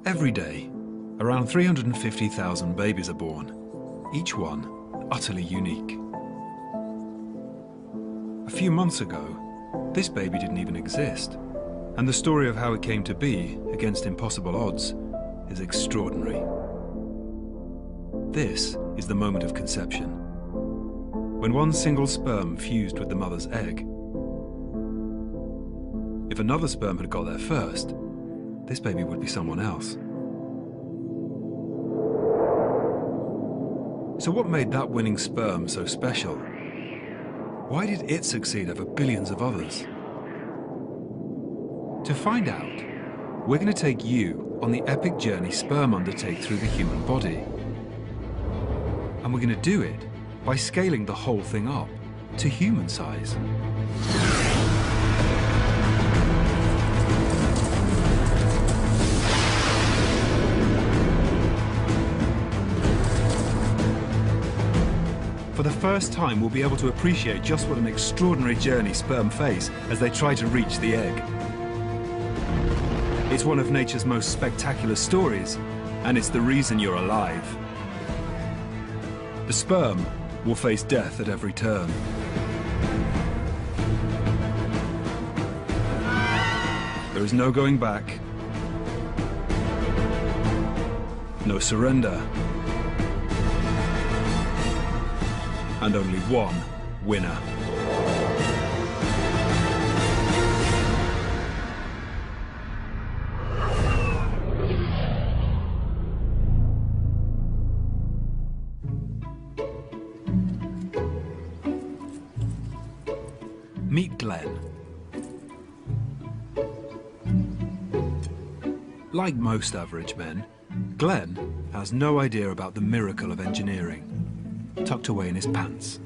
Every day, around 350,000 babies are born, each one utterly unique. A few months ago, this baby didn't even exist, and the story of how it came to be, against impossible odds, is extraordinary. This is the moment of conception, when one single sperm fused with the mother's egg. If another sperm had got there first, this baby would be someone else. So what made that winning sperm so special? Why did it succeed over billions of others? To find out, we're going to take you on the epic journey sperm undertake through the human body. And we're going to do it by scaling the whole thing up to human size. For the first time, we'll be able to appreciate just what an extraordinary journey sperm face as they try to reach the egg. It's one of nature's most spectacular stories, and it's the reason you're alive. The sperm will face death at every turn. There is no going back, no surrender, and only one winner. Meet Glenn. Like most average men, Glenn has no idea about the miracle of engineering, tucked away in his pants.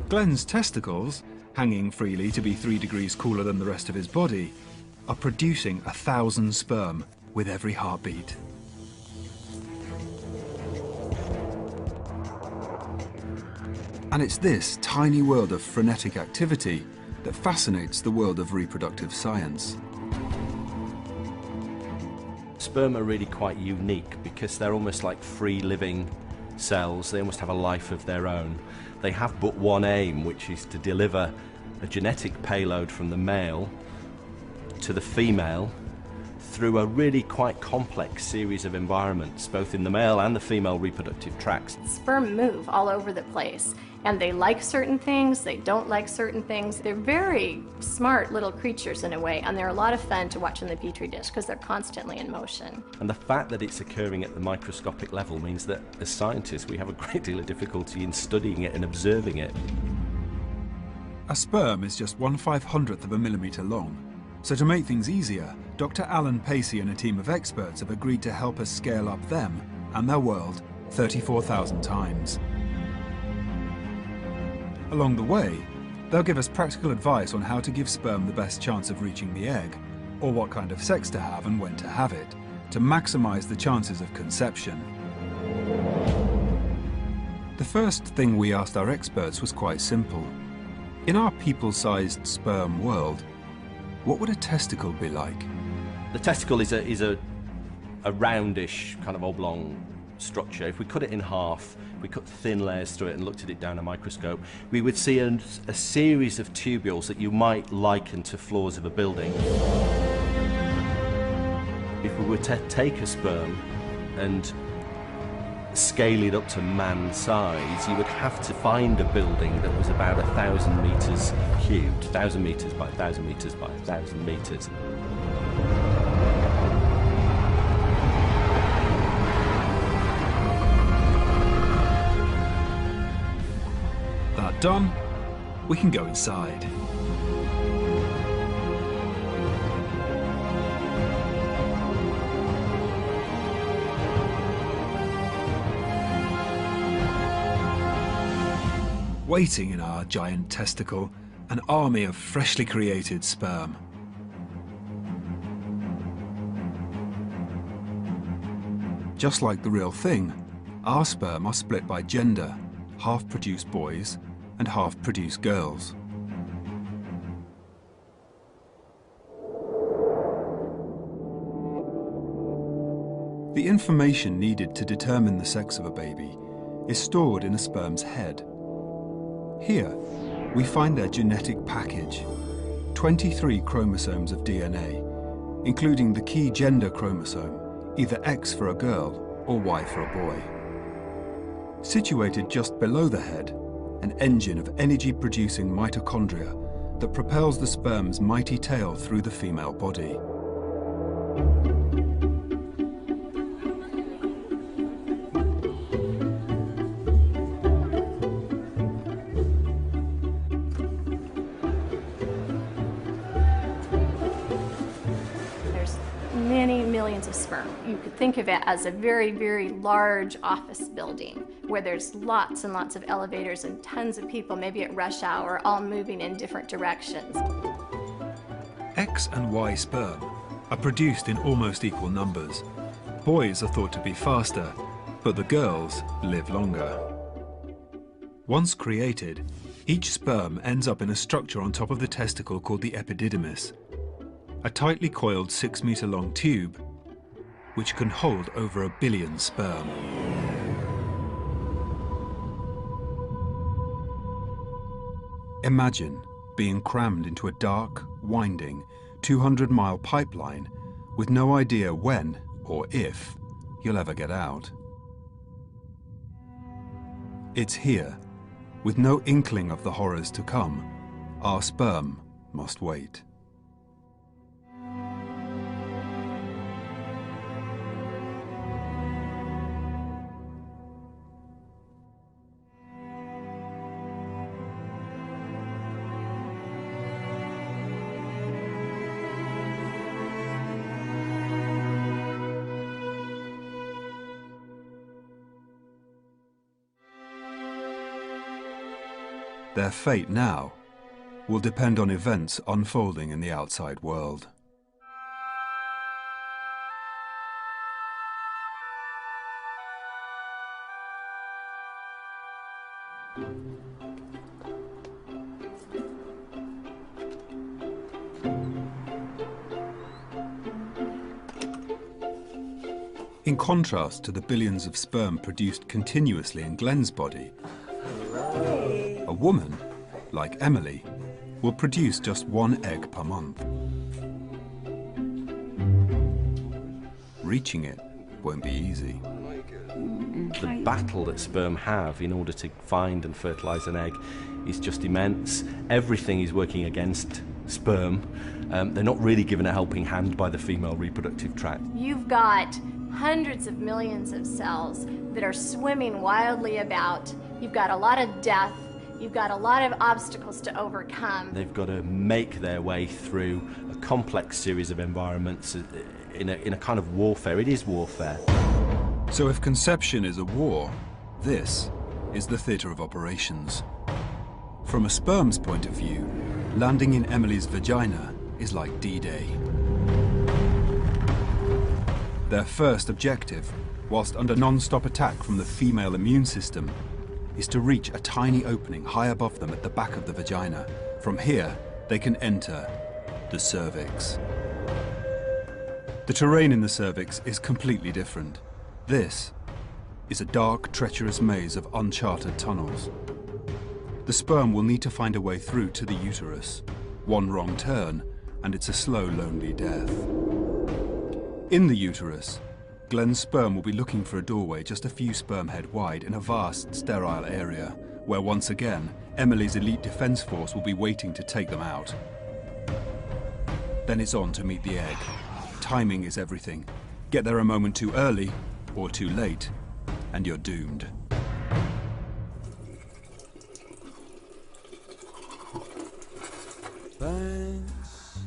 Glenn's testicles, hanging freely to be 3 degrees cooler than the rest of his body, are producing 1,000 sperm with every heartbeat. And it's this tiny world of frenetic activity that fascinates the world of reproductive science. Sperm are really quite unique because they're almost like free living cells. They almost have a life of their own. They have but one aim, which is to deliver a genetic payload from the male to the female through a really quite complex series of environments, both in the male and the female reproductive tracts. Sperm move all over the place, and they like certain things, they don't like certain things. They're very smart little creatures in a way, and they're a lot of fun to watch in the petri dish because they're constantly in motion. And the fact that it's occurring at the microscopic level means that as scientists we have a great deal of difficulty in studying it and observing it. A sperm is just 1/500th of a millimetre long. So to make things easier, Dr. Alan Pacey and a team of experts have agreed to help us scale up them and their world 34,000 times. Along the way, they'll give us practical advice on how to give sperm the best chance of reaching the egg, or what kind of sex to have and when to have it, to maximise the chances of conception. The first thing we asked our experts was quite simple. In our people-sized sperm world, what would a testicle be like? The testicle is a roundish, kind of oblong structure. If we cut it in half, we cut thin layers through it and looked at it down a microscope, we would see a series of tubules that you might liken to floors of a building. If we were to take a sperm and scale it up to man size, you would have to find a building that was about 1,000 metres cubed, 1,000 metres by 1,000 metres by 1,000 metres. That done, we can go inside. Waiting in our giant testicle, an army of freshly created sperm. Just like the real thing, our sperm are split by gender. Half produce boys and half produce girls. The information needed to determine the sex of a baby is stored in a sperm's head. Here, we find their genetic package, 23 chromosomes of DNA, including the key gender chromosome, either X for a girl or Y for a boy. Situated just below the head, an engine of energy-producing mitochondria that propels the sperm's mighty tail through the female body. Many millions of sperm. You could think of it as a very, very large office building where there's lots and lots of elevators and tons of people, maybe at rush hour, all moving in different directions. X and Y sperm are produced in almost equal numbers. Boys are thought to be faster, but the girls live longer. Once created, each sperm ends up in a structure on top of the testicle called the epididymis, a tightly coiled 6-meter-long tube which can hold over 1 billion sperm. Imagine being crammed into a dark, winding, 200-mile pipeline with no idea when or if you'll ever get out. It's here, with no inkling of the horrors to come, our sperm must wait. Their fate now will depend on events unfolding in the outside world. In contrast to the billions of sperm produced continuously in Glenn's body, a woman, like Emily, will produce just 1 egg per month. Reaching it won't be easy. The battle that sperm have in order to find and fertilise an egg is just immense. Everything is working against sperm. They're not really given a helping hand by the female reproductive tract. You've got hundreds of millions of cells that are swimming wildly about. You've got a lot of death. You've got a lot of obstacles to overcome. They've got to make their way through a complex series of environments in a kind of warfare. It is warfare. So if conception is a war, this is the theatre of operations. From a sperm's point of view, landing in Emily's vagina is like D-Day. Their first objective, whilst under non-stop attack from the female immune system, is to reach a tiny opening high above them at the back of the vagina. From here, they can enter the cervix. The terrain in the cervix is completely different. This is a dark, treacherous maze of uncharted tunnels. The sperm will need to find a way through to the uterus. One wrong turn, and it's a slow, lonely death. In the uterus, Glenn's sperm will be looking for a doorway just a few sperm head wide in a vast, sterile area, where once again, Emily's elite defense force will be waiting to take them out. Then it's on to meet the egg. Timing is everything. Get there a moment too early, or too late, and you're doomed. Thanks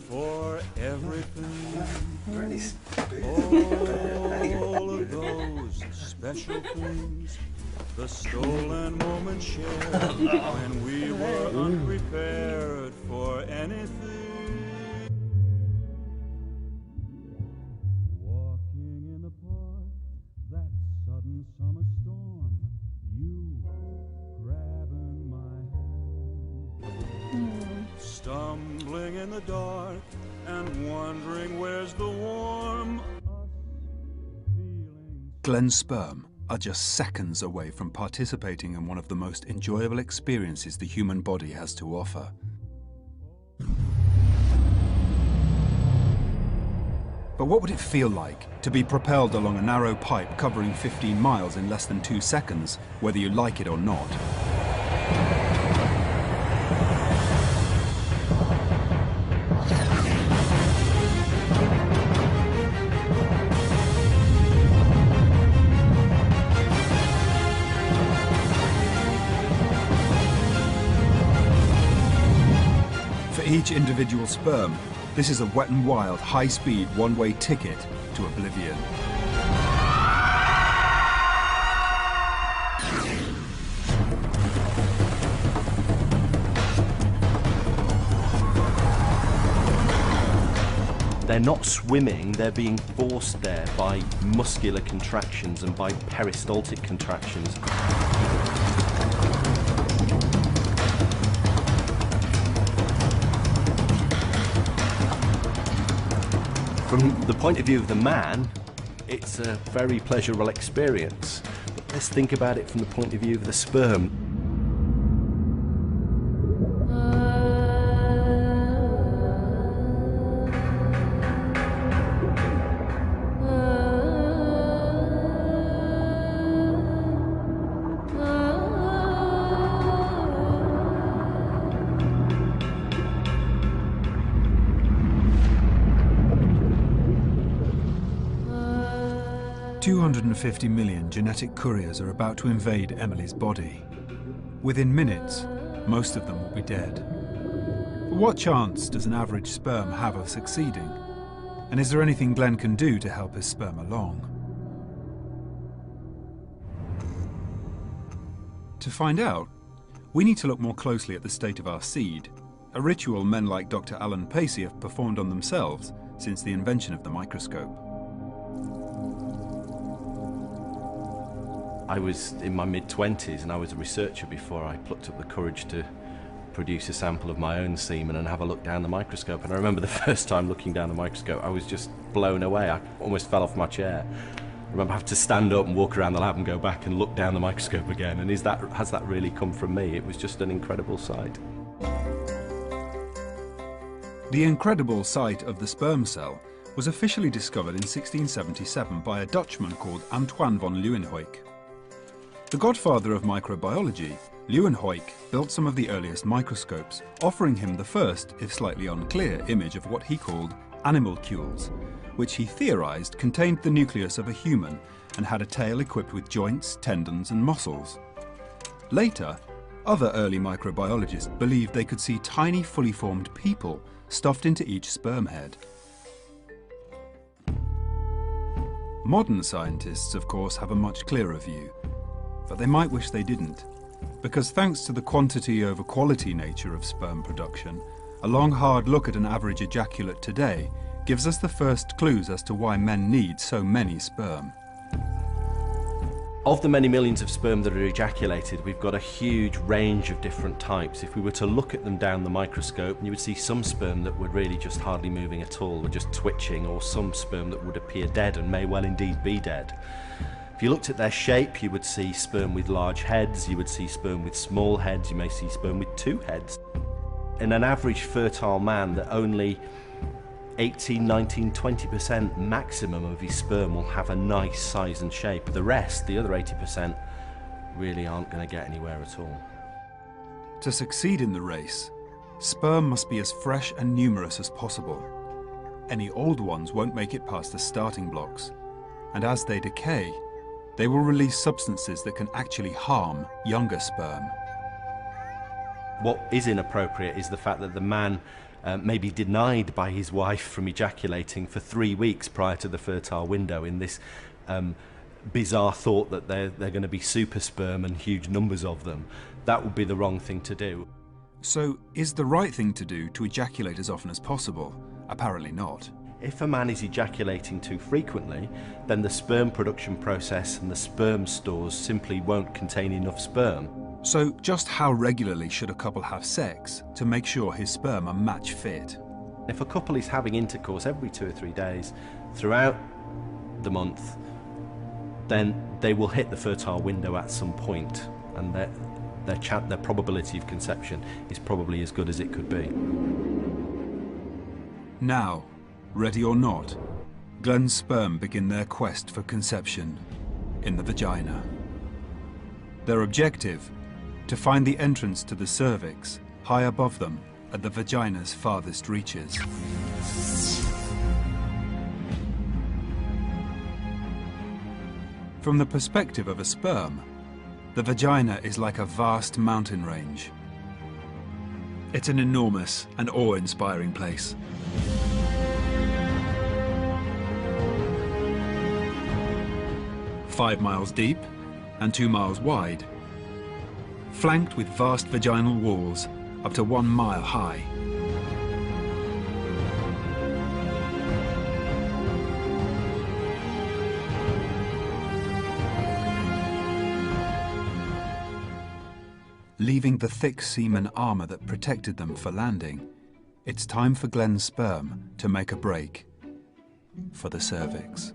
for everything. All of those special things, the stolen moments shared when we were unprepared for anything. Walking in the park trembling in the dark and wondering where's the warm feeling. Glen's sperm are just seconds away from participating in one of the most enjoyable experiences the human body has to offer. But what would it feel like to be propelled along a narrow pipe covering 15 miles in less than 2 seconds, whether you like it or not? For each individual sperm, this is a wet and wild, high-speed, one-way ticket to oblivion. They're not swimming, they're being forced there by muscular contractions and by peristaltic contractions. From the point of view of the man, it's a very pleasurable experience. But let's think about it from the point of view of the sperm. 250 million genetic couriers are about to invade Emily's body. Within minutes, most of them will be dead. But what chance does an average sperm have of succeeding? And is there anything Glen can do to help his sperm along? To find out, we need to look more closely at the state of our seed, a ritual men like Dr. Alan Pacey have performed on themselves since the invention of the microscope. I was in my mid-20s and I was a researcher before I plucked up the courage to produce a sample of my own semen and have a look down the microscope. And I remember the first time looking down the microscope, I was just blown away. I almost fell off my chair. I remember having to stand up and walk around the lab and go back and look down the microscope again. And has that really come from me? It was just an incredible sight. The incredible sight of the sperm cell was officially discovered in 1677 by a Dutchman called Antoine van Leeuwenhoek. The godfather of microbiology, Leeuwenhoek built some of the earliest microscopes, offering him the first, if slightly unclear, image of what he called animalcules, which he theorized contained the nucleus of a human and had a tail equipped with joints, tendons and muscles. Later, other early microbiologists believed they could see tiny fully formed people stuffed into each sperm head. Modern scientists, of course, have a much clearer view, but they might wish they didn't, because thanks to the quantity over quality nature of sperm production, a long hard look at an average ejaculate today gives us the first clues as to why men need so many sperm. Of the many millions of sperm that are ejaculated, we've got a huge range of different types. If we were to look at them down the microscope, you would see some sperm that were really just hardly moving at all, or just twitching, or some sperm that would appear dead and may well indeed be dead. If you looked at their shape, you would see sperm with large heads, you would see sperm with small heads, you may see sperm with 2 heads. In an average fertile man, that only 18, 19, 20% maximum of his sperm will have a nice size and shape. The rest, the other 80%, really aren't going to get anywhere at all. To succeed in the race, sperm must be as fresh and numerous as possible. Any old ones won't make it past the starting blocks, and as they decay, they will release substances that can actually harm younger sperm. What is inappropriate is the fact that the man may be denied by his wife from ejaculating for 3 weeks prior to the fertile window in this bizarre thought that they're going to be super sperm and huge numbers of them. That would be the wrong thing to do. So, is the right thing to do to ejaculate as often as possible? Apparently not. If a man is ejaculating too frequently, then the sperm production process and the sperm stores simply won't contain enough sperm. So just how regularly should a couple have sex to make sure his sperm are match fit? If a couple is having intercourse every 2 or 3 days throughout the month, then they will hit the fertile window at some point, and their probability of conception is probably as good as it could be. Now, ready or not, Glenn's sperm begin their quest for conception in the vagina. Their objective? To find the entrance to the cervix high above them at the vagina's farthest reaches. From the perspective of a sperm, the vagina is like a vast mountain range. It's an enormous and awe-inspiring place. "5 miles deep and 2 miles wide, flanked with vast vaginal walls up to 1 mile high. Leaving the thick semen armor that protected them for landing, it's time for Glenn's sperm to make a break for the cervix.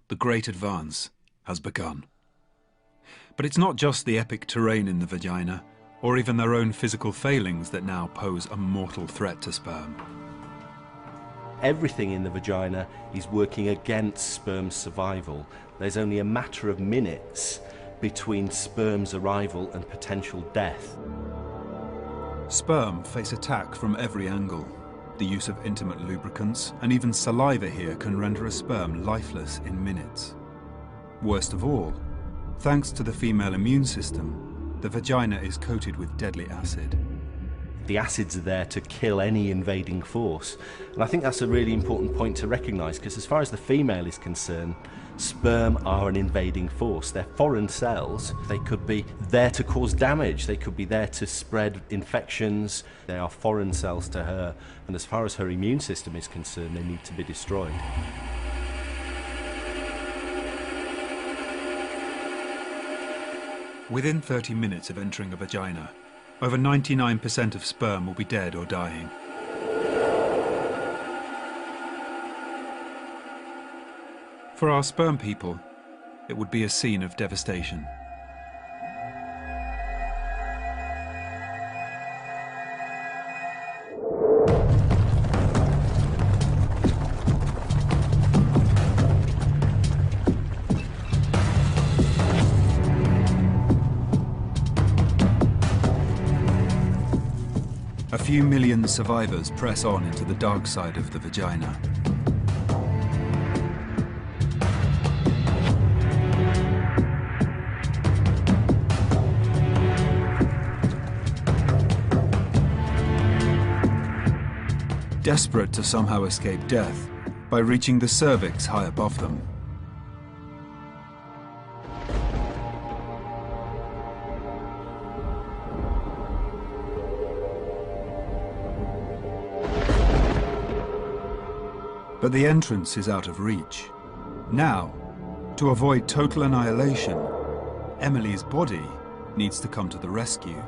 The great advance has begun. But it's not just the epic terrain in the vagina, or even their own physical failings that now pose a mortal threat to sperm. Everything in the vagina is working against sperm's survival. There's only a matter of minutes between sperm's arrival and potential death. Sperm face attack from every angle. The use of intimate lubricants and even saliva here can render a sperm lifeless in minutes. Worst of all, thanks to the female immune system, the vagina is coated with deadly acid. The acids are there to kill any invading force. And I think that's a really important point to recognise, because as far as the female is concerned, sperm are an invading force. They're foreign cells. They could be there to cause damage. They could be there to spread infections. They are foreign cells to her. And as far as her immune system is concerned, they need to be destroyed. Within 30 minutes of entering a vagina, over 99% of sperm will be dead or dying. For our sperm people, it would be a scene of devastation. A few million survivors press on into the dark side of the vagina. Desperate to somehow escape death by reaching the cervix high above them. But the entrance is out of reach. Now, to avoid total annihilation, Emily's body needs to come to the rescue.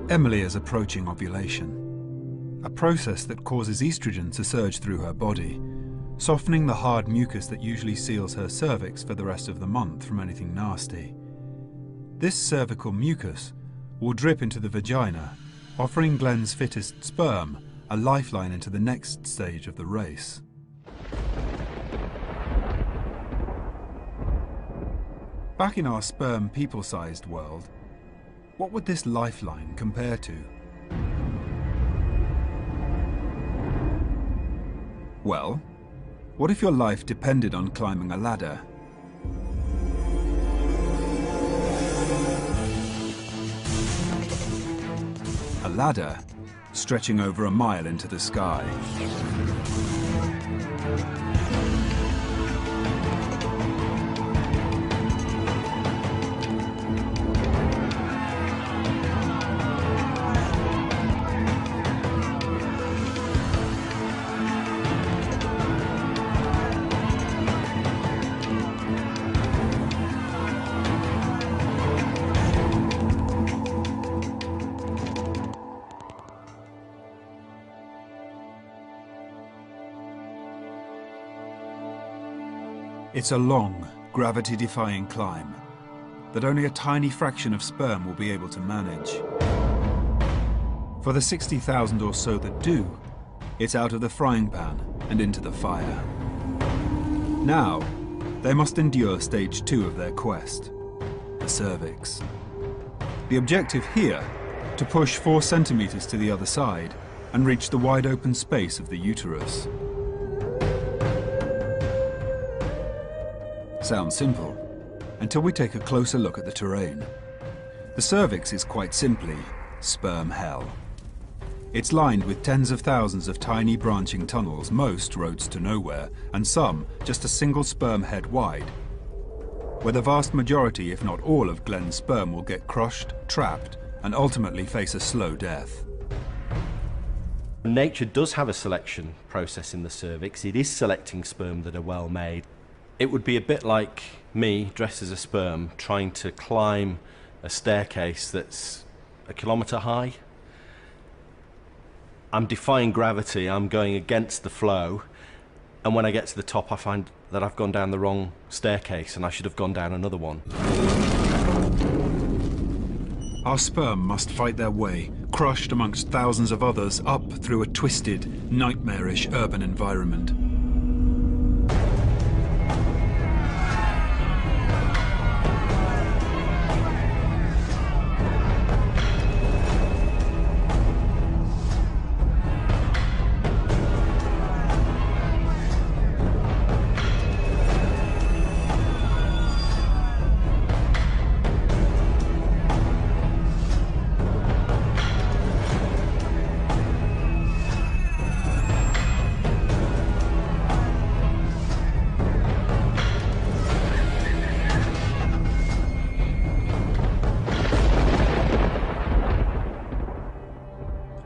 Emily is approaching ovulation, a process that causes estrogen to surge through her body, softening the hard mucus that usually seals her cervix for the rest of the month from anything nasty. This cervical mucus will drip into the vagina, offering Glenn's fittest sperm a lifeline into the next stage of the race. Back in our sperm people-sized world, what would this lifeline compare to? Well, what if your life depended on climbing a ladder? A ladder stretching over a mile into the sky. It's a long, gravity-defying climb that only a tiny fraction of sperm will be able to manage. For the 60,000 or so that do, it's out of the frying pan and into the fire. Now, they must endure stage 2 of their quest, the cervix. The objective here, to push 4 centimeters to the other side and reach the wide open space of the uterus. Sounds simple, until we take a closer look at the terrain. The cervix is quite simply sperm hell. It's lined with tens of thousands of tiny branching tunnels, most roads to nowhere, and some just a single sperm head wide, where the vast majority, if not all, of Glenn's sperm will get crushed, trapped, and ultimately face a slow death. Nature does have a selection process in the cervix. It is selecting sperm that are well made. It would be a bit like me, dressed as a sperm, trying to climb a staircase that's a kilometre high. I'm defying gravity, I'm going against the flow, and when I get to the top I find that I've gone down the wrong staircase and I should have gone down another one. Our sperm must fight their way, crushed amongst thousands of others, up through a twisted, nightmarish urban environment.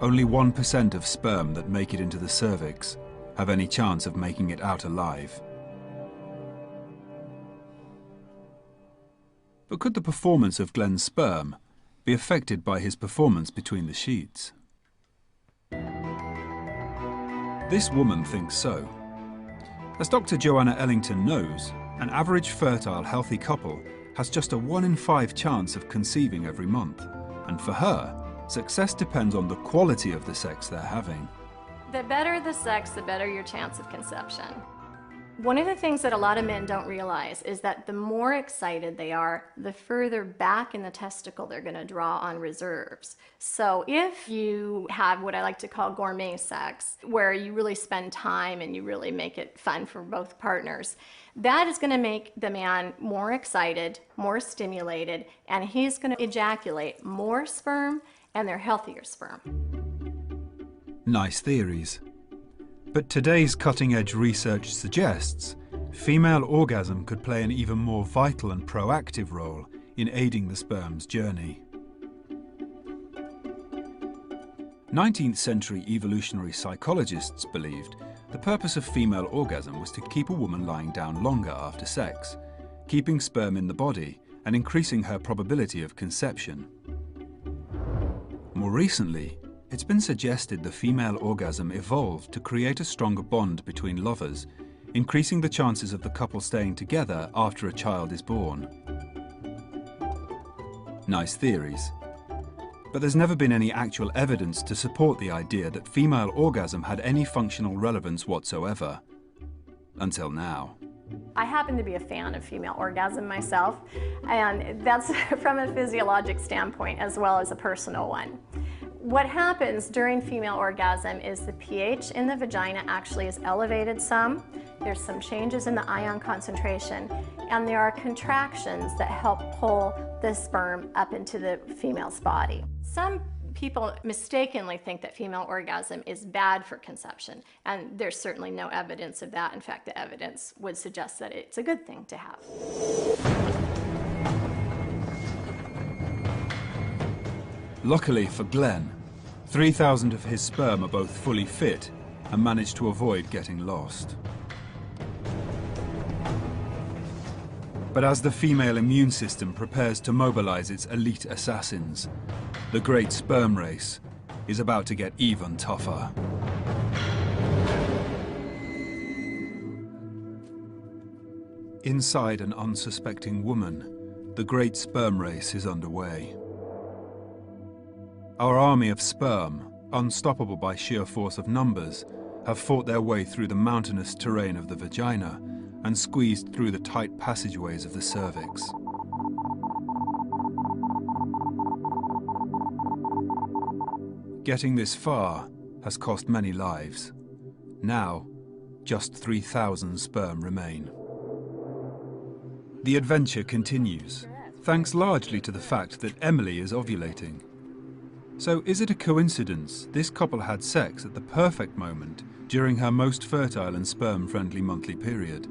Only 1% of sperm that make it into the cervix have any chance of making it out alive. But could the performance of Glenn's sperm be affected by his performance between the sheets? This woman thinks so. As Dr. Joanna Ellington knows, an average fertile, healthy couple has just a 1 in 5 chance of conceiving every month, and for her, success depends on the quality of the sex they're having. The better the sex, the better your chance of conception. One of the things that a lot of men don't realize is that the more excited they are, the further back in the testicle they're going to draw on reserves. So if you have what I like to call gourmet sex, where you really spend time and you really make it fun for both partners, that is going to make the man more excited, more stimulated, and he's going to ejaculate more sperm, and they're healthier sperm. Nice theories. But today's cutting-edge research suggests female orgasm could play an even more vital and proactive role in aiding the sperm's journey. 19th century evolutionary psychologists believed the purpose of female orgasm was to keep a woman lying down longer after sex, keeping sperm in the body and increasing her probability of conception. More recently, it's been suggested the female orgasm evolved to create a stronger bond between lovers, increasing the chances of the couple staying together after a child is born. Nice theories. But there's never been any actual evidence to support the idea that female orgasm had any functional relevance whatsoever. Until now. I happen to be a fan of female orgasm myself, and that's from a physiologic standpoint as well as a personal one. What happens during female orgasm is the pH in the vagina actually is elevated some. There's some changes in the ion concentration, and there are contractions that help pull the sperm up into the female's body. Some people mistakenly think that female orgasm is bad for conception, and there's certainly no evidence of that. In fact, the evidence would suggest that it's a good thing to have. Luckily for Glenn, 3,000 of his sperm are both fully fit and managed to avoid getting lost. But as the female immune system prepares to mobilize its elite assassins, the great sperm race is about to get even tougher. Inside an unsuspecting woman, the great sperm race is underway. Our army of sperm, unstoppable by sheer force of numbers, have fought their way through the mountainous terrain of the vagina and squeezed through the tight passageways of the cervix. Getting this far has cost many lives. Now, just 3,000 sperm remain. The adventure continues, thanks largely to the fact that Emily is ovulating. So is it a coincidence this couple had sex at the perfect moment during her most fertile and sperm-friendly monthly period?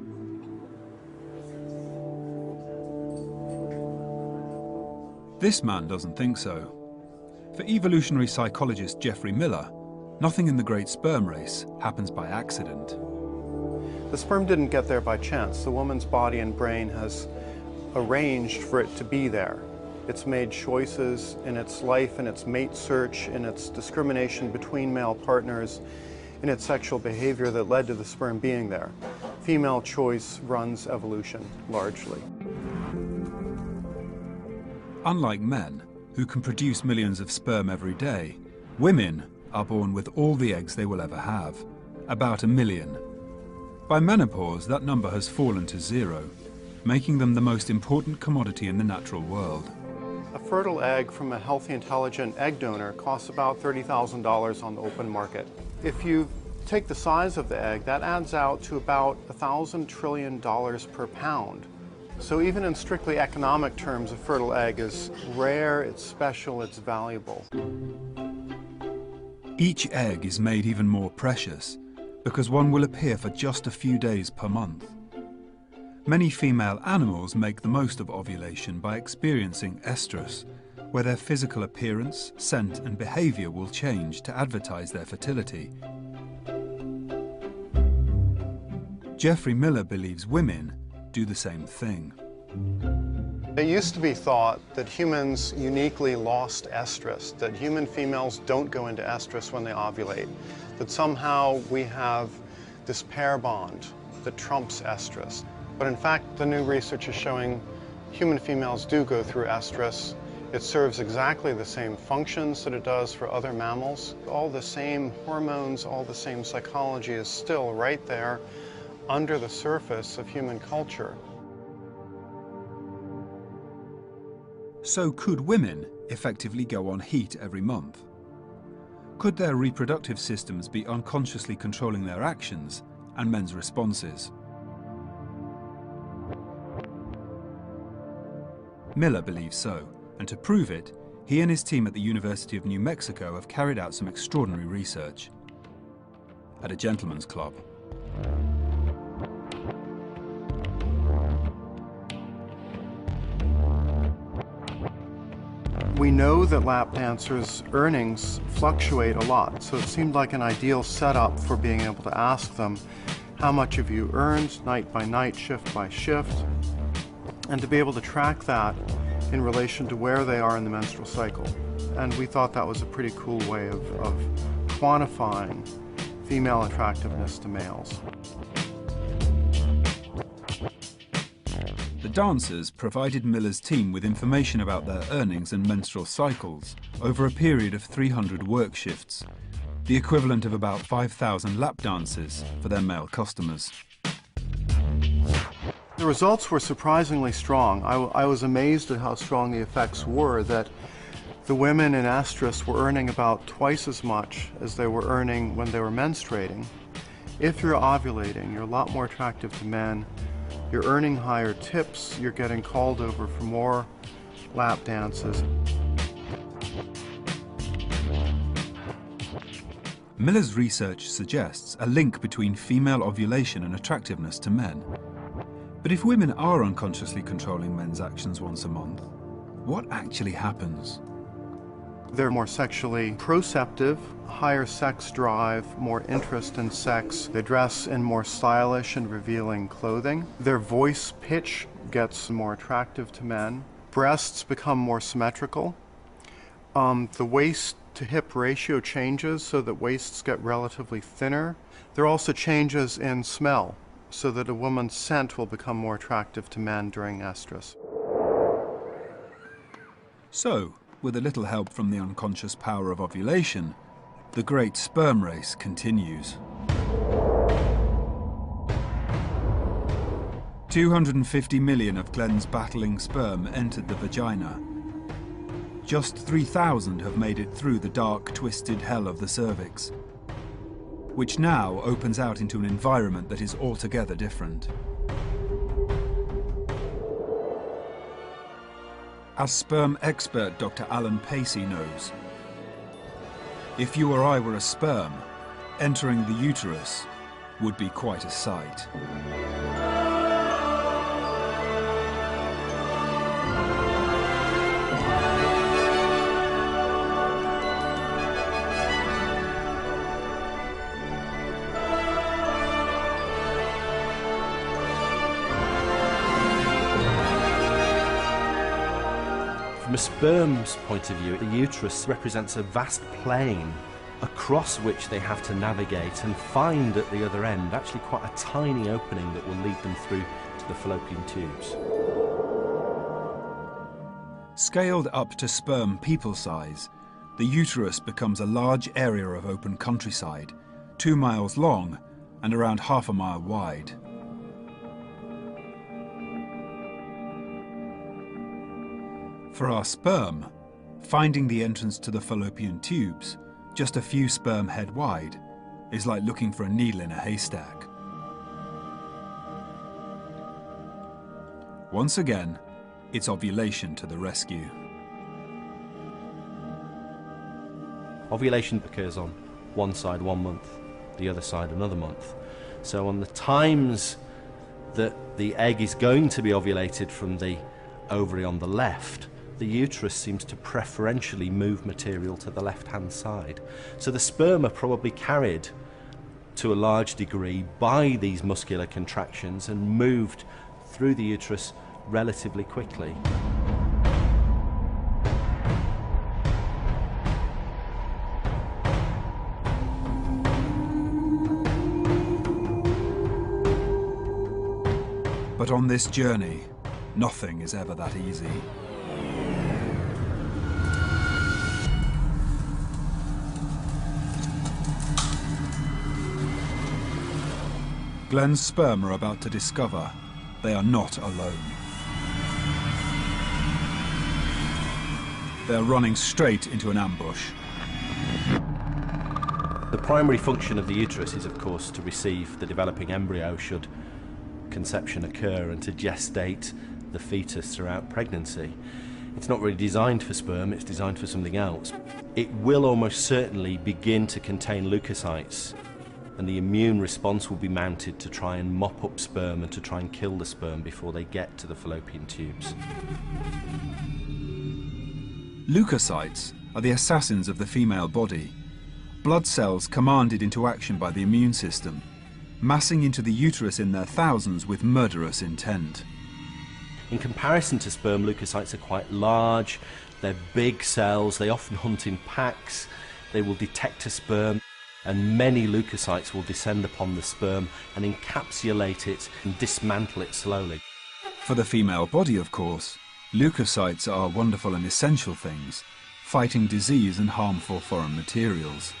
This man doesn't think so. For evolutionary psychologist Geoffrey Miller, nothing in the great sperm race happens by accident. The sperm didn't get there by chance. The woman's body and brain has arranged for it to be there. It's made choices in its life, in its mate search, in its discrimination between male partners, in its sexual behavior that led to the sperm being there. Female choice runs evolution, largely. Unlike men, who can produce millions of sperm every day, women are born with all the eggs they will ever have, about 1 million. By menopause, that number has fallen to 0, making them the most important commodity in the natural world. A fertile egg from a healthy, intelligent egg donor costs about $30,000 on the open market. If you take the size of the egg, that adds out to about $1,000 trillion per pound. So even in strictly economic terms, a fertile egg is rare, it's special, it's valuable. Each egg is made even more precious because one will appear for just a few days per month. Many female animals make the most of ovulation by experiencing estrus, where their physical appearance, scent and behavior will change to advertise their fertility. Geoffrey Miller believes women do the same thing. It used to be thought that humans uniquely lost estrus, that human females don't go into estrus when they ovulate, that somehow we have this pair bond that trumps estrus. But in fact, the new research is showing human females do go through estrus. It serves exactly the same functions that it does for other mammals. All the same hormones, all the same psychology is still right there under the surface of human culture. So could women effectively go on heat every month? Could their reproductive systems be unconsciously controlling their actions and men's responses? Miller believes so, and to prove it, he and his team at the University of New Mexico have carried out some extraordinary research at a gentleman's club. We know that lap dancers' earnings fluctuate a lot, so it seemed like an ideal setup for being able to ask them, how much have you earned night by night, shift by shift? and to be able to track that in relation to where they are in the menstrual cycle. And we thought that was a pretty cool way of quantifying female attractiveness to males. The dancers provided Miller's team with information about their earnings and menstrual cycles over a period of 300 work shifts, the equivalent of about 5,000 lap dances for their male customers. The results were surprisingly strong. I was amazed at how strong the effects were, that the women in estrus were earning about twice as much as they were earning when they were menstruating. If you're ovulating, you're a lot more attractive to men. You're earning higher tips, you're getting called over for more lap dances. Miller's research suggests a link between female ovulation and attractiveness to men. But if women are unconsciously controlling men's actions once a month, what actually happens? They're more sexually proceptive, higher sex drive, more interest in sex. They dress in more stylish and revealing clothing. Their voice pitch gets more attractive to men. Breasts become more symmetrical. The waist to hip ratio changes so that waists get relatively thinner. There are also changes in smell, so that a woman's scent will become more attractive to men during estrus. So, with a little help from the unconscious power of ovulation, the great sperm race continues. 250 million of Glenn's battling sperm entered the vagina. Just 3,000 have made it through the dark, twisted hell of the cervix, which now opens out into an environment that is altogether different. As sperm expert Dr. Alan Pacey knows, if you or I were a sperm, entering the uterus would be quite a sight. From a sperm's point of view, the uterus represents a vast plain across which they have to navigate and find at the other end actually quite a tiny opening that will lead them through to the fallopian tubes. Scaled up to sperm people size, the uterus becomes a large area of open countryside, 2 miles long and around half a mile wide. For our sperm, finding the entrance to the fallopian tubes, just a few sperm head wide, is like looking for a needle in a haystack. Once again, it's ovulation to the rescue. Ovulation occurs on one side 1 month, the other side another month. So on the times that the egg is going to be ovulated from the ovary on the left, the uterus seems to preferentially move material to the left-hand side. So the sperm are probably carried to a large degree by these muscular contractions and moved through the uterus relatively quickly. But on this journey, nothing is ever that easy. Glenn's sperm are about to discover they are not alone. They are running straight into an ambush. The primary function of the uterus is, of course, to receive the developing embryo should conception occur and to gestate the fetus throughout pregnancy. It's not really designed for sperm, it's designed for something else. It will almost certainly begin to contain leukocytes, and the immune response will be mounted to try and mop up sperm and to try and kill the sperm before they get to the fallopian tubes. Leukocytes are the assassins of the female body, blood cells commanded into action by the immune system, massing into the uterus in their thousands with murderous intent. In comparison to sperm, leukocytes are quite large, they're big cells, they often hunt in packs, they will detect a sperm, and many leukocytes will descend upon the sperm and encapsulate it and dismantle it slowly. For the female body, of course, leukocytes are wonderful and essential things, fighting disease and harmful foreign materials.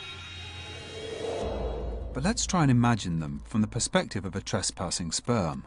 But let's try and imagine them from the perspective of a trespassing sperm.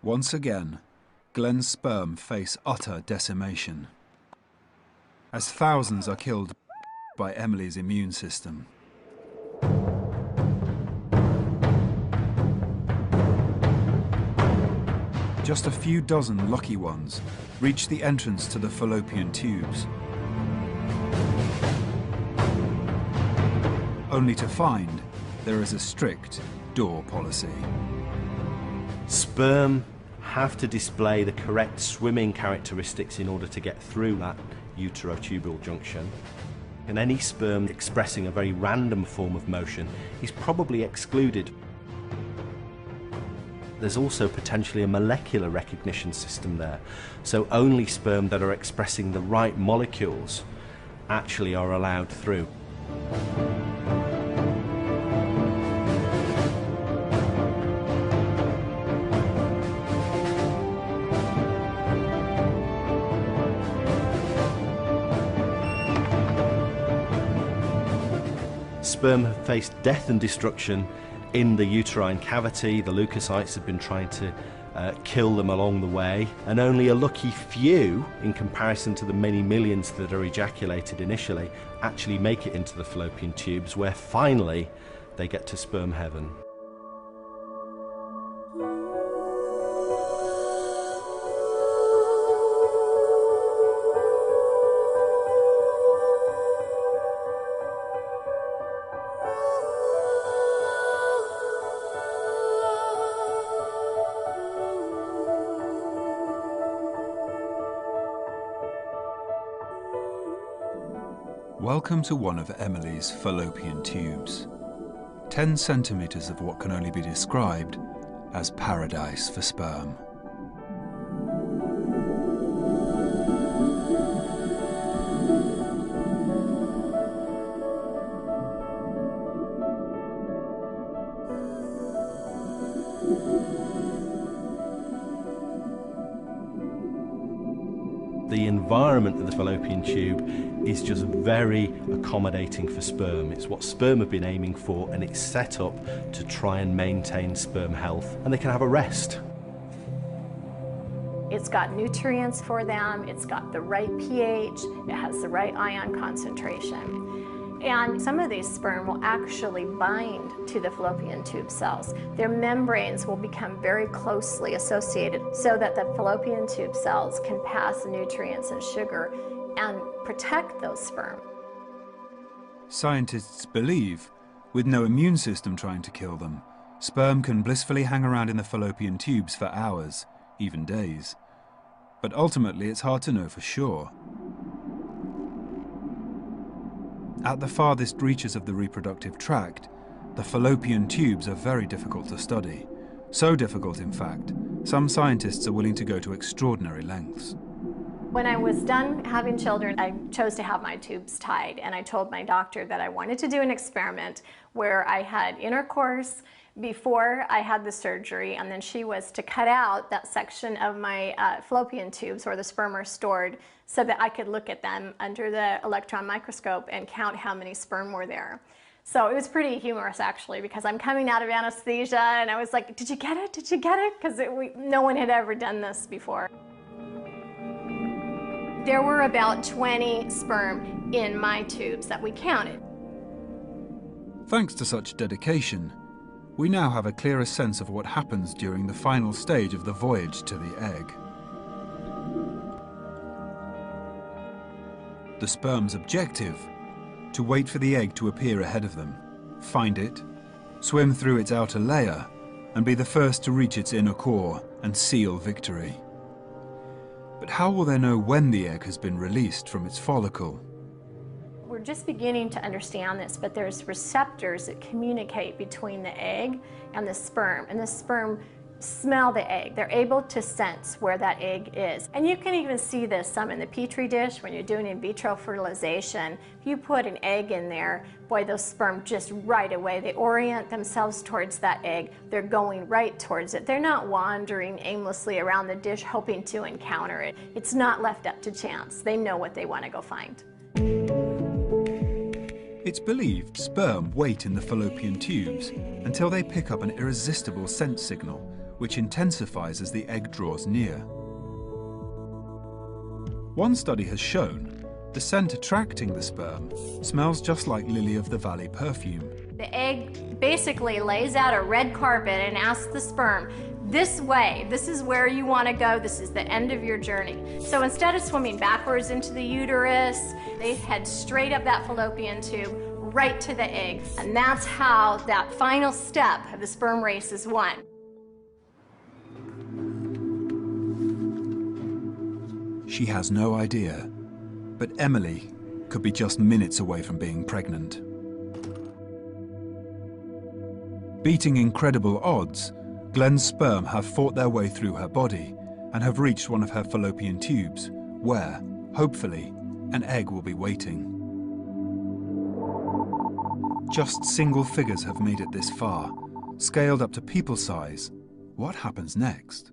Once again, Glenn's sperm face utter decimation, as thousands are killed by Emily's immune system. Just a few dozen lucky ones reach the entrance to the fallopian tubes, only to find there is a strict door policy. Sperm have to display the correct swimming characteristics in order to get through that uterotubal junction. And any sperm expressing a very random form of motion is probably excluded. There's also potentially a molecular recognition system there, so only sperm that are expressing the right molecules actually are allowed through. Sperm have faced death and destruction in the uterine cavity. The leukocytes have been trying to kill them along the way, and only a lucky few, in comparison to the many millions that are ejaculated initially, actually make it into the fallopian tubes, where finally they get to sperm heaven. Welcome to one of Emily's fallopian tubes. 10 centimeters of what can only be described as paradise for sperm. The environment of the fallopian tube is just very accommodating for sperm. It's what sperm have been aiming for, and it's set up to try and maintain sperm health, and they can have a rest. It's got nutrients for them, it's got the right pH, it has the right ion concentration. And some of these sperm will actually bind to the fallopian tube cells. Their membranes will become very closely associated so that the fallopian tube cells can pass nutrients and sugar and protect those sperm. Scientists believe, with no immune system trying to kill them, sperm can blissfully hang around in the fallopian tubes for hours, even days. But ultimately, it's hard to know for sure. At the farthest reaches of the reproductive tract, the fallopian tubes are very difficult to study. So difficult, in fact, some scientists are willing to go to extraordinary lengths. When I was done having children, I chose to have my tubes tied, and I told my doctor that I wanted to do an experiment where I had intercourse before I had the surgery, and then she was to cut out that section of my fallopian tubes where the sperm are stored so that I could look at them under the electron microscope and count how many sperm were there. So it was pretty humorous, actually, because I'm coming out of anesthesia and I was like, did you get it? Did you get it? Because no one had ever done this before. There were about 20 sperm in my tubes that we counted. Thanks to such dedication, we now have a clearer sense of what happens during the final stage of the voyage to the egg. The sperm's objective: to wait for the egg to appear ahead of them, find it, swim through its outer layer, and be the first to reach its inner core and seal victory. But how will they know when the egg has been released from its follicle? We're just beginning to understand this, but there's receptors that communicate between the egg and the sperm sperm smell the egg. They're able to sense where that egg is. And you can even see this some in the Petri dish when you're doing in vitro fertilization. If you put an egg in there, boy, those sperm just right away, they orient themselves towards that egg. They're going right towards it. They're not wandering aimlessly around the dish hoping to encounter it. It's not left up to chance. They know what they want to go find. It's believed sperm wait in the fallopian tubes until they pick up an irresistible scent signal, which intensifies as the egg draws near. One study has shown the scent attracting the sperm smells just like lily-of-the-valley perfume. The egg basically lays out a red carpet and asks the sperm, this way, this is where you want to go, this is the end of your journey. So instead of swimming backwards into the uterus, they head straight up that fallopian tube, right to the egg. And that's how that final step of the sperm race is won. She has no idea, but Emily could be just minutes away from being pregnant. Beating incredible odds, Glenn's sperm have fought their way through her body and have reached one of her fallopian tubes, where, hopefully, an egg will be waiting. Just single figures have made it this far. Scaled up to people size, what happens next?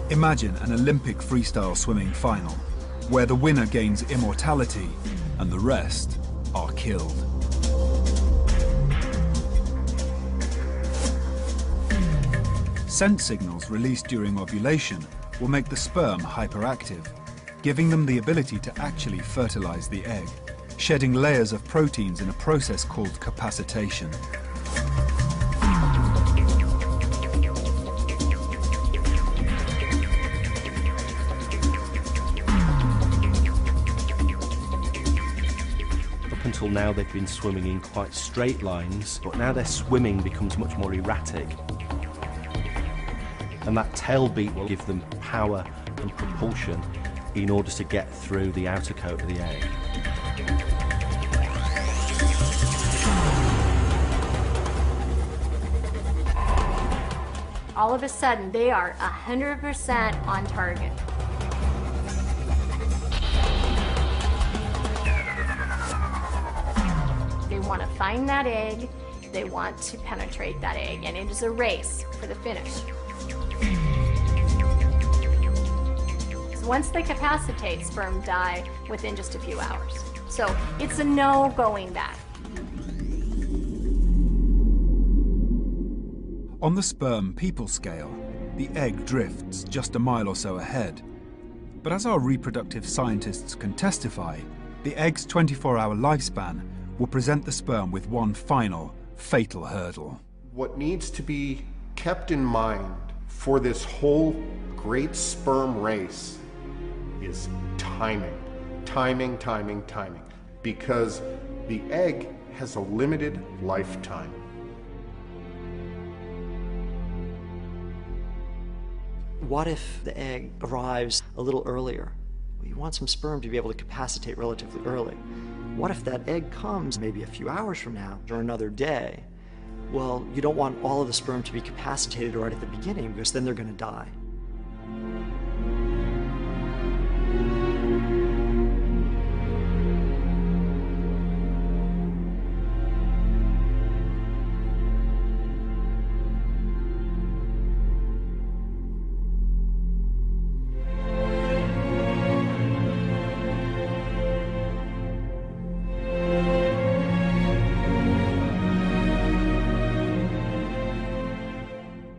Imagine an Olympic freestyle swimming final, where the winner gains immortality and the rest are killed. Scent signals released during ovulation will make the sperm hyperactive, giving them the ability to actually fertilize the egg, shedding layers of proteins in a process called capacitation. Up until now they've been swimming in quite straight lines, but now their swimming becomes much more erratic. And that tail beat will give them power and propulsion in order to get through the outer coat of the egg. All of a sudden, they are 100% on target. They want to find that egg, they want to penetrate that egg, and it is a race for the finish. So once they capacitate, sperm die within just a few hours. So it's a no going back. On the sperm people scale, the egg drifts just a mile or so ahead. But as our reproductive scientists can testify, the egg's 24-hour lifespan will present the sperm with one final, fatal hurdle. What needs to be kept in mind for this whole great sperm race is timing. Timing, timing, timing. Because the egg has a limited lifetime. What if the egg arrives a little earlier? Well, you want some sperm to be able to capacitate relatively early. What if that egg comes maybe a few hours from now or another day? Well, you don't want all of the sperm to be capacitated right at the beginning because then they're going to die.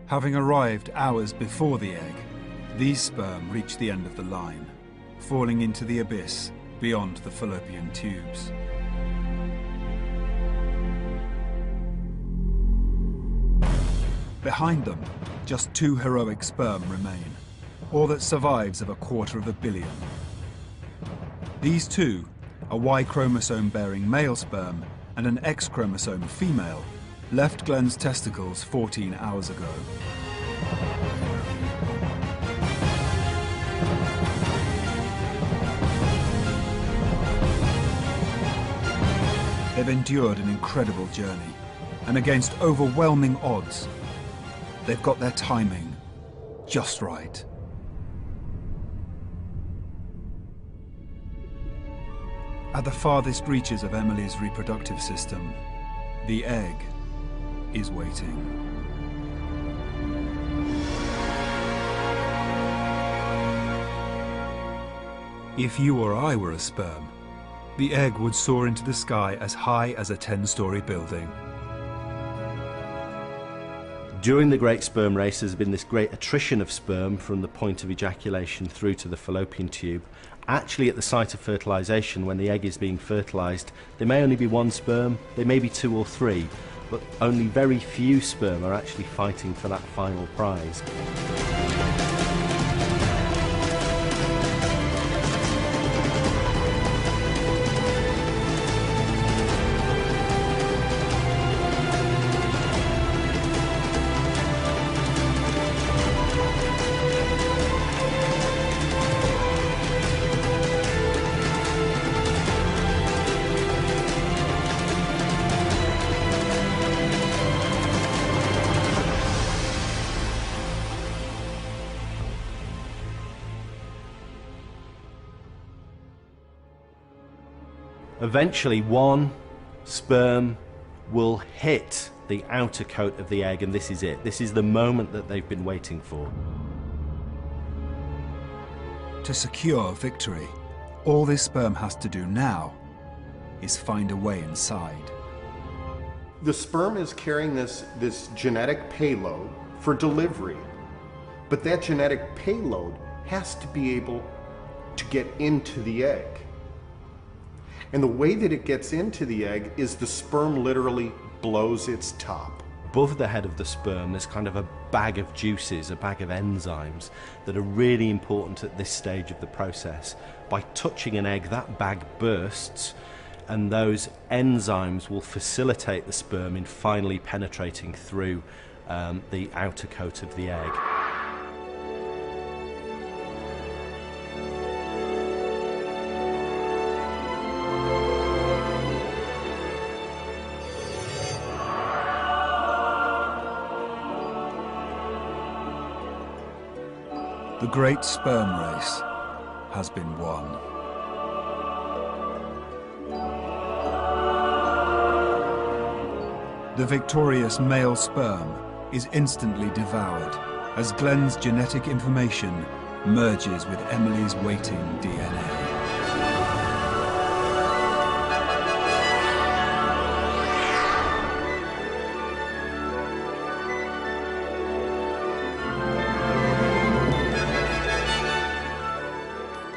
Having arrived hours before the egg, these sperm reach the end of the line, falling into the abyss beyond the fallopian tubes. Behind them, just 2 heroic sperm remain, all that survives of 250 million. These two, a Y chromosome-bearing male sperm and an X chromosome female, left Glenn's testicles 14 hours ago. They've endured an incredible journey, and against overwhelming odds, they've got their timing just right. At the farthest reaches of Emily's reproductive system, the egg is waiting. If you or I were a sperm, the egg would soar into the sky as high as a 10-story building. During the great sperm race, there's been this great attrition of sperm from the point of ejaculation through to the fallopian tube. Actually, at the site of fertilization, when the egg is being fertilized, there may only be 1 sperm, there may be 2 or 3, but only very few sperm are actually fighting for that final prize. Eventually, 1 sperm will hit the outer coat of the egg, and this is it. This is the moment that they've been waiting for. To secure victory, all this sperm has to do now is find a way inside. The sperm is carrying this genetic payload for delivery, but that genetic payload has to be able to get into the egg. And the way that it gets into the egg is the sperm literally blows its top. Above the head of the sperm, there's kind of a bag of juices, a bag of enzymes that are really important at this stage of the process. By touching an egg, that bag bursts, and those enzymes will facilitate the sperm in finally penetrating through the outer coat of the egg. The great sperm race has been won. The victorious male sperm is instantly devoured as Glenn's genetic information merges with Emily's waiting DNA.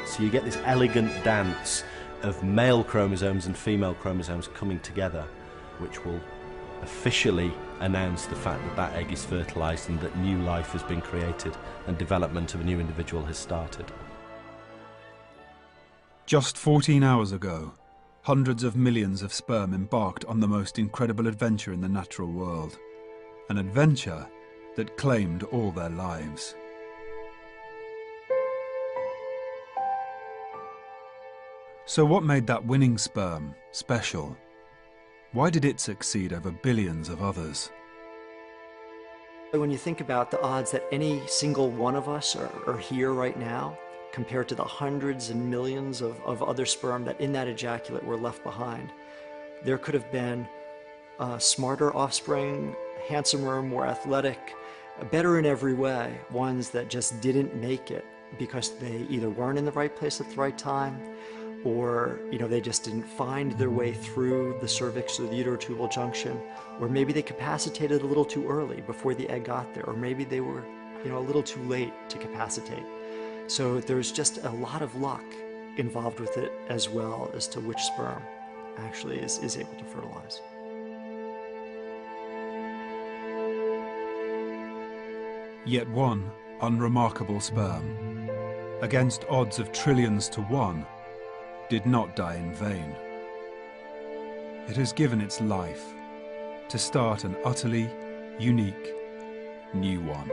So you get this elegant dance of male chromosomes and female chromosomes coming together, which will officially announce the fact that that egg is fertilized and that new life has been created and development of a new individual has started. Just 14 hours ago, hundreds of millions of sperm embarked on the most incredible adventure in the natural world. An adventure that claimed all their lives. So what made that winning sperm special? Why did it succeed over billions of others? When you think about the odds that any single one of us are here right now, compared to the hundreds and millions of other sperm that in that ejaculate were left behind, there could have been smarter offspring, handsomer, more athletic, better in every way, ones that just didn't make it because they either weren't in the right place at the right time, or they just didn't find their way through the cervix or the uterotubal junction, or maybe they capacitated a little too early before the egg got there, or maybe they were a little too late to capacitate. So there's just a lot of luck involved with it, as well as to which sperm actually is able to fertilize. Yet one unremarkable sperm, against odds of trillions to one, did not die in vain. It has given its life to start an utterly unique new one.